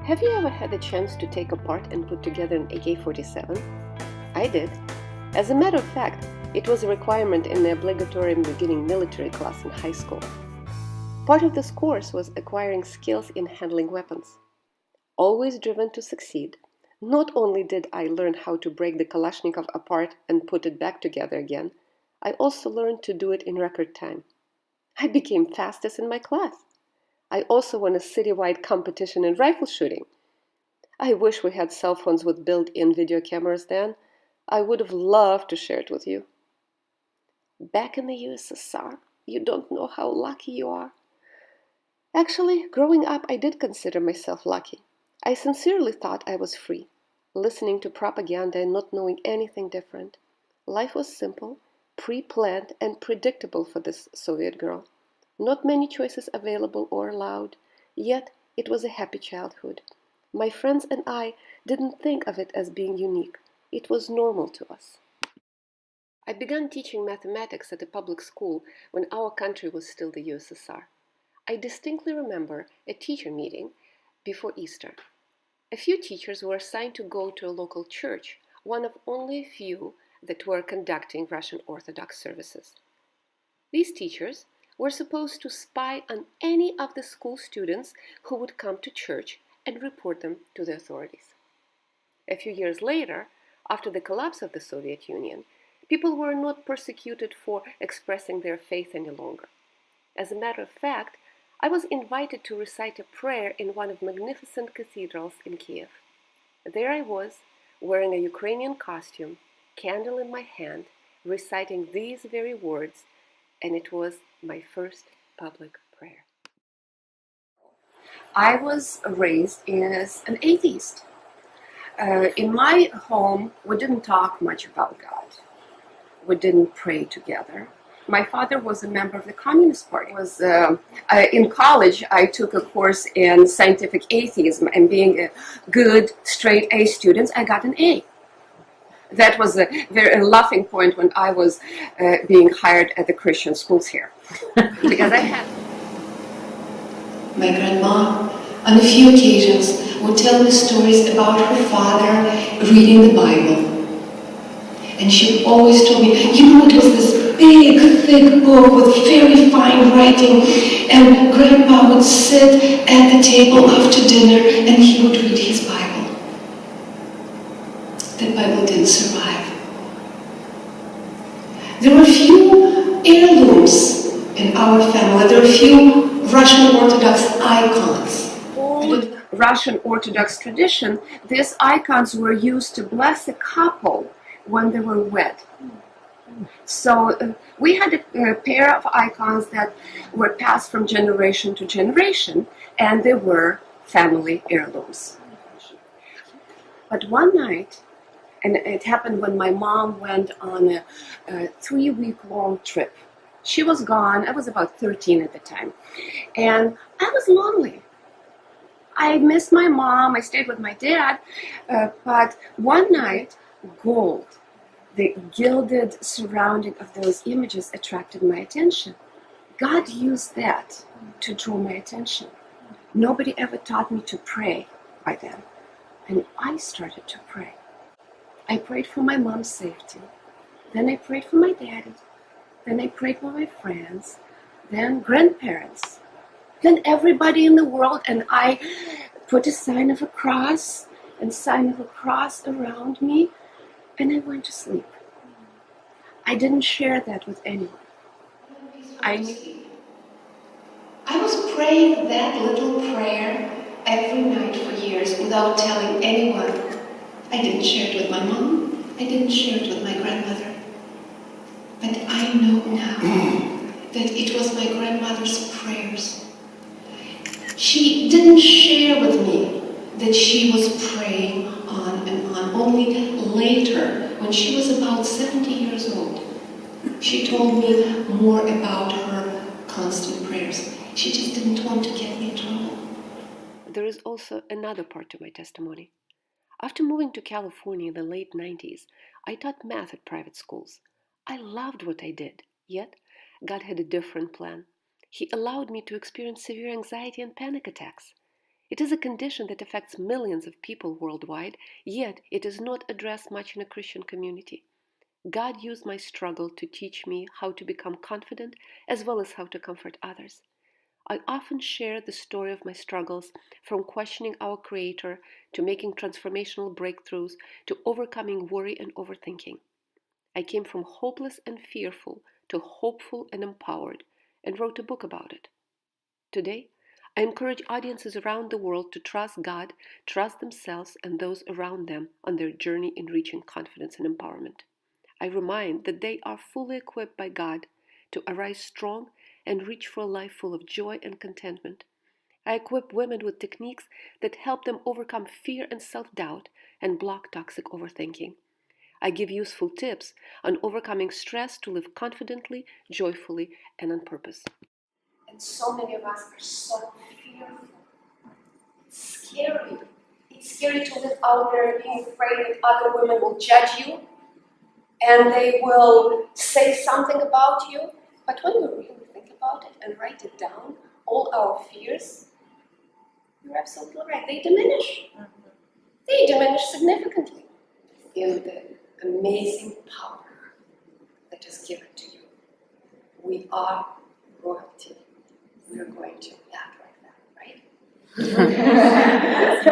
Have you ever had the chance to take apart and put together an AK-47? I did. As a matter of fact, it was a requirement in the obligatory beginning military class in high school. Part of this course was acquiring skills in handling weapons. Always driven to succeed, not only did I learn how to break the Kalashnikov apart and put it back together again, I also learned to do it in record time. I became fastest in my class. I also won a citywide competition in rifle shooting. I wish we had cell phones with built-in video cameras then. I would have loved to share it with you. Back in the USSR, you don't know how lucky you are. Actually, growing up, I did consider myself lucky. I sincerely thought I was free, listening to propaganda and not knowing anything different. Life was simple, pre-planned, and predictable for this Soviet girl. Not many choices available or allowed, yet it was a happy childhood. My friends and I didn't think of it as being unique. It was normal to us. I began teaching mathematics at a public school when our country was still the USSR. I distinctly remember a teacher meeting before Easter. A few teachers were assigned to go to a local church, one of only a few that were conducting Russian Orthodox services. These teachers were supposed to spy on any of the school students who would come to church and report them to the authorities. A few years later, after the collapse of the Soviet Union, people were not persecuted for expressing their faith any longer. As a matter of fact, I was invited to recite a prayer in one of the magnificent cathedrals in Kiev. There I was, wearing a Ukrainian costume, candle in my hand, reciting these very words, and it was my first public prayer. I was raised as an atheist. In my home, we didn't talk much about God. We didn't pray together. My father was a member of the Communist Party. In college, I took a course in scientific atheism, and being a good, straight A student, I got an A. That was a very laughing point when I was being hired at the Christian schools here. Because I had... My grandma, on a few occasions, would tell me stories about her father reading the Bible. And she always told me, it was this big, thick book with very fine writing, and Grandpa would sit at the table after dinner and he would read his Bible. That Bible didn't survive. There were few heirlooms in our family. There were few Russian Orthodox icons. Old Russian Orthodox tradition, these icons were used to bless a couple when they were wed. So we had a pair of icons that were passed from generation to generation, and they were family heirlooms. But one night, and it happened when my mom went on a 3-week-long trip. She was gone. I was about 13 at the time. And I was lonely. I missed my mom. I stayed with my dad. But one night, gold, the gilded surrounding of those images attracted my attention. God used that to draw my attention. Nobody ever taught me to pray by then. And I started to pray. I prayed for my mom's safety. Then I prayed for my daddy. Then I prayed for my friends. Then grandparents. Then everybody in the world. And I put a sign of a cross and sign of a cross around me. And I went to sleep. I didn't share that with anyone. I was praying that little prayer every night for years without telling anyone. I didn't share it with my mom. I didn't share it with my grandmother. But I know now that it was my grandmother's prayers. She didn't share with me that she was praying on and on. Only later, when she was about 70 years old, she told me more about her constant prayers. She just didn't want to get me in trouble. There is also another part to my testimony. After moving to California in the late 90s, I taught math at private schools. I loved what I did, yet God had a different plan. He allowed me to experience severe anxiety and panic attacks. It is a condition that affects millions of people worldwide, yet it is not addressed much in a Christian community. God used my struggle to teach me how to become confident as well as how to comfort others. I often share the story of my struggles, from questioning our Creator to making transformational breakthroughs to overcoming worry and overthinking. I came from hopeless and fearful to hopeful and empowered, and wrote a book about it. Today, I encourage audiences around the world to trust God, trust themselves and those around them on their journey in reaching confidence and empowerment. I remind that they are fully equipped by God to arise strong and reach for a life full of joy and contentment. I equip women with techniques that help them overcome fear and self-doubt and block toxic overthinking. I give useful tips on overcoming stress to live confidently, joyfully, and on purpose. And so many of us are so fearful. It's scary. It's scary to live out there being afraid that other women will judge you and they will say something about you. But when you really think about it and write it down, all our fears, you're absolutely right, they diminish. They diminish significantly in the amazing power that is given to you. We are royalty. We are going to act like that, right?